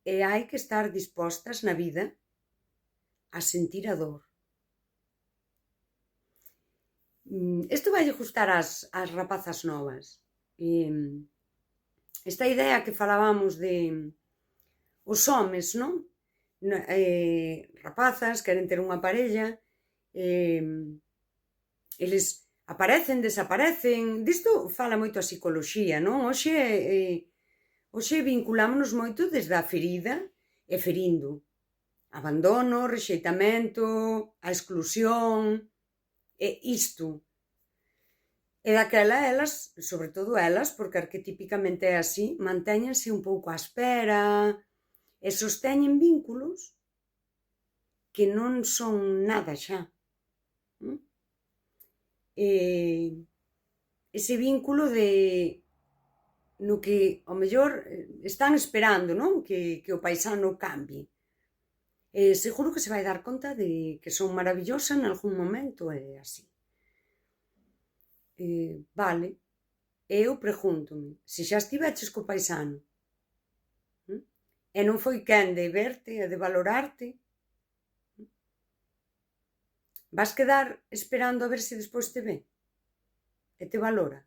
e hai que estar dispostas na vida a sentir a dor. Isto vai gustar ás rapazas novas. Esta idea que falábamos de os homes, non? Rapazas queren ter unha parella, eles aparecen, desaparecen, disto fala moito a psicoloxía, non? Hoxe vinculámonos moito desde a ferida e ferindo. Abandono, rexeitamento, a exclusión, e isto. E daquela elas, sobre todo elas, porque arquetipicamente é así, mantéñense un pouco á espera e sosteñen vínculos que non son nada xa. Ese vínculo no que ao mellor están esperando, non? Que o paisano cambie. Seguro que se vai dar conta de que son maravillosa en algún momento e así. Vale, eu pregúntome, se xa estiveches co paisano e non foi quen de verte e de valorarte, vas quedar esperando a ver se despois te ve e te valora.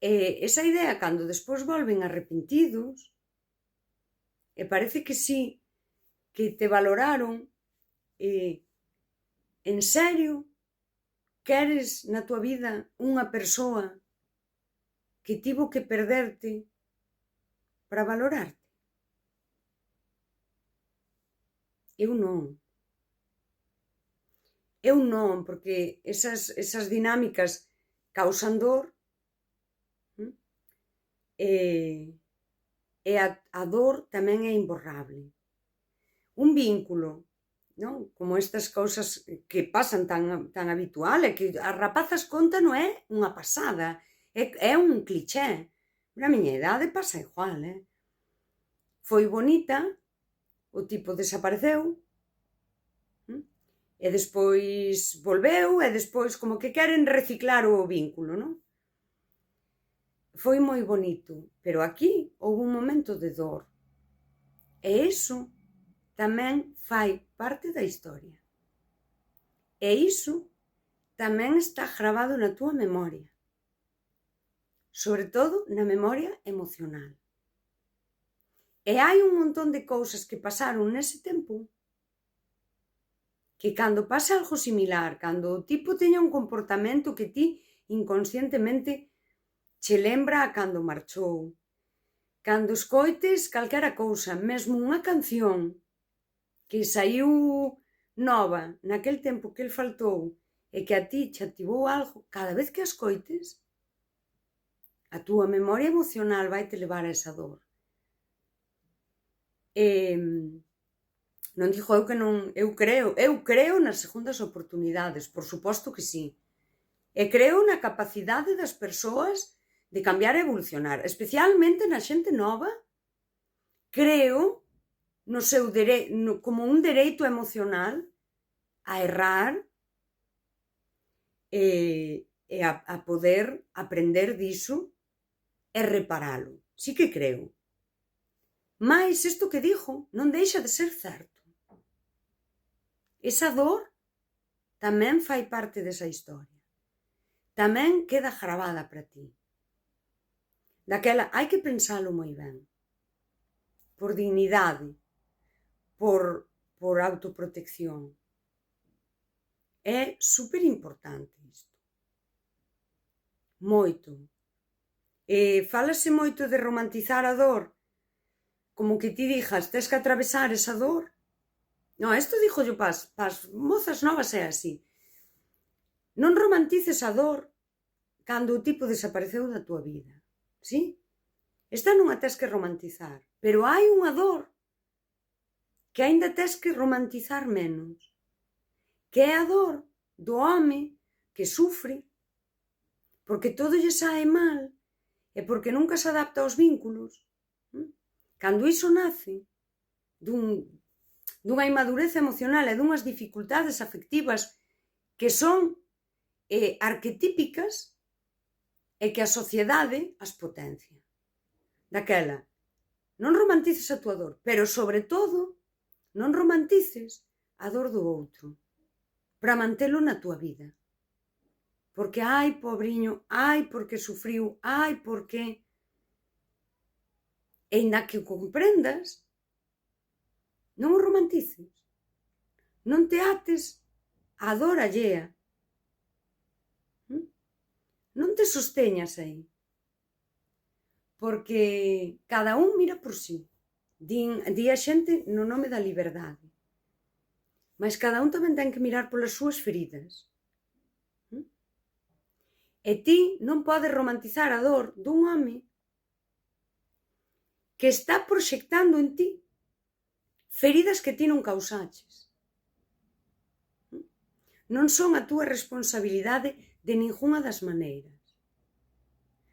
Esa idea, cando despois volven arrepentidos, e parece que sí, que te valoraron, en serio, queres na tua vida unha persoa que tivo que perderte para valorarte? Eu non. Eu non, porque esas dinámicas causan dor, e a dor tamén é imborrable. Un vínculo, non? Como estas cousas que pasan tan habitual, e que as rapazas contan, non é unha pasada, é un cliché. Na miña idade pasa igual, Foi bonita, o tipo desapareceu, e despois volveu, e despois como que queren reciclar o vínculo, non? Foi moi bonito, pero aquí houve un momento de dor. E iso tamén fai parte da historia. E iso tamén está gravado na túa memoria. Sobre todo na memoria emocional. E hai un montón de cousas que pasaron nese tempo que cando pasa algo similar, cando o tipo teña un comportamento que ti inconscientemente che lembra a cando marchou, cando escoites calquera cousa, mesmo unha canción que saíu nova naquel tempo que el faltou e que a ti che activou algo, cada vez que a escoites, a túa memoria emocional vai te levar a esa dor. Non digo eu que non, eu creo nas segundas oportunidades, por suposto que sí. E creo na capacidade das persoas de cambiar e evolucionar, especialmente na xente nova. Creo no seu como un dereito emocional a errar e a poder aprender diso e reparalo. Sí que creo. Mais isto que digo non deixa de ser certo. Esa dor tamén fai parte desa historia. Tamén queda gravada para ti. Daquela, hai que pensalo moi ben. Por dignidade, por autoprotección. É super importante isto. Moito. Fálase moito de romantizar a dor, como que ti dixas, tes que atravesar esa dor. Non, isto dixo yo pas mozas novas é así. Non romantices a dor cando o tipo desapareceu da tua vida, sí? Esta non a tes que romantizar, pero hai unha dor que aínda tes que romantizar menos, que é a dor do home que sufre porque todo lle sae mal e porque nunca se adapta aos vínculos. Cando iso nace dunha inmadurez emocional e dunhas dificultades afectivas que son arquetípicas e que a sociedade as potencia. Daquela, Non romantices a tua dor, pero sobre todo non romantices a dor do outro para mantelo na tua vida. Porque, ai, pobriño, ai, porque sufriu, ai, porque... E ainda que o comprendas, non o romantices. Non te ates á dor allea. Non te sosteñas aí. Porque cada un mira por si. Di a xente no nome da liberdade. Mas cada un tamén ten que mirar polas súas feridas. E ti non podes romantizar a dor dun home que está proxectando en ti feridas que ti non causaches. Non son a túa responsabilidade de ningunha das maneiras.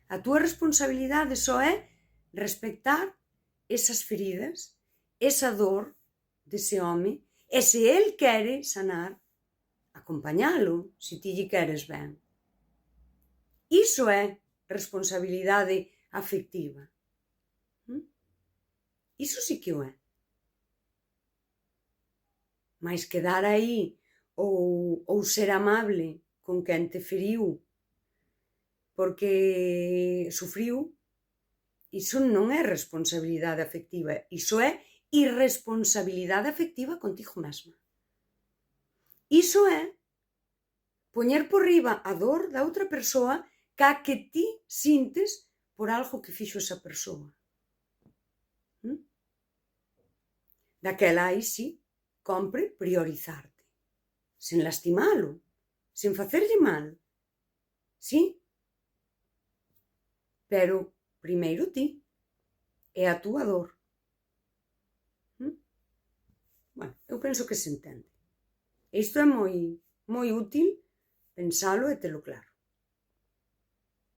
A túa responsabilidade só é respectar esas feridas, esa dor dese home, e se el quere sanar, acompañalo, se ti lle queres ben. Iso é responsabilidade afectiva. Iso sí que o é. Mais quedar aí ou ser amable con quen te feriu porque sufriu, iso non é responsabilidade afectiva, iso é irresponsabilidade afectiva contigo mesma. Iso é poñer por riba a dor da outra persoa ca que ti sintes por algo que fixo esa persoa. Daquela aí sí, compre priorizarte, sen lastimalo, sen facerlle mal, sí? Pero primeiro ti, é a túa dor. Bueno, eu penso que se entende. Isto é moi útil pensalo e telo claro.